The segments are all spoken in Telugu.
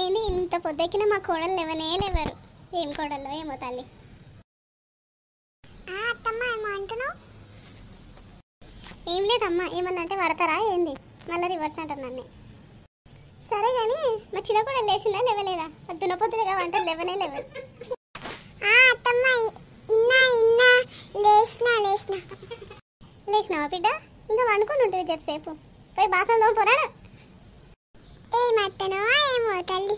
ఏంది ఇంత పొద్దెక్కిన మా కోడలు లేవనే లేవరు. ఏం కోడల్లో ఏమో తల్లి. ఏం లేదమ్మా, ఏమన్నా అంటే పడతారా ఏంది? మళ్ళీ రివర్స్ అంటారు నన్ను. సరే కానీ మా చిన్న కూడా లేచిందా లేవలేదా? పొద్దున పొద్దుగా వంటలు లేవనే లేవరు. లేచినావా బిడ్డ? ఇంకా వండుకొని ఉంటుంది జరసేపు. పోయి బాసలు తోముపోరాడు. ఏమత్తనో ఏమో తల్లి.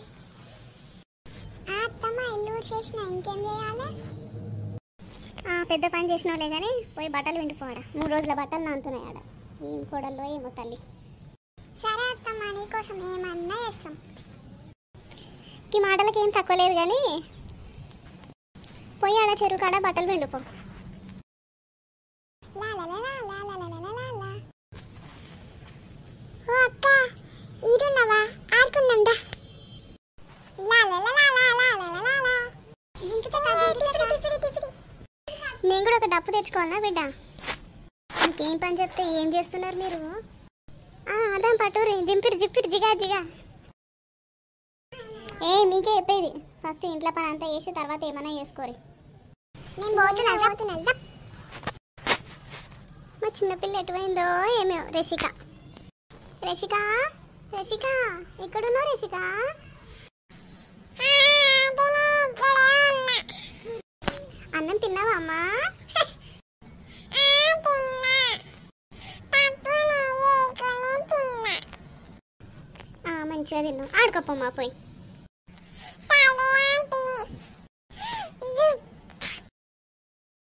అత్తమ్మ ఇల్లు చేసిన ఇంకేం చేయాలి? పెద్ద పని చేసినోలే కానీ పోయి బట్టలు విండిపోయాడా. 3 రోజుల బట్టలు నాంతున్నాయి ఆడ. ఏం కూడల్లో ఏమో తల్లి. సరే అత్తమ్మ, నీకోసం ఏమన్నా చేస్తాం. ఈ మాటలకి ఏం తక్కువ లేదు కానీ పోయి ఆడ చెరువు కాడ బట్టలు విండిపో. నేను కూడా ఒక డప్పు తెచ్చుకోవాలా బిడ్డ? ఇంకేం పని చెప్తే ఏం చేస్తున్నారు మీరు? అదా పట్టూరి జింపిరి జిప్పిరి జిగా జిగా. మీకే చెప్పేది, ఫస్ట్ ఇంట్లో పని అంతా చేసి తర్వాత ఏమైనా చేసుకోరి. మా చిన్నపిల్ల ఎటువైందో ఏమో. రిషిక రిషిక రిషిక ఎక్కడున్నావు రిషిక? అన్నం తిన్నావా అమ్మా? మంచిగా తిన్నావు. ఆడుకోపమ్మా పోయి.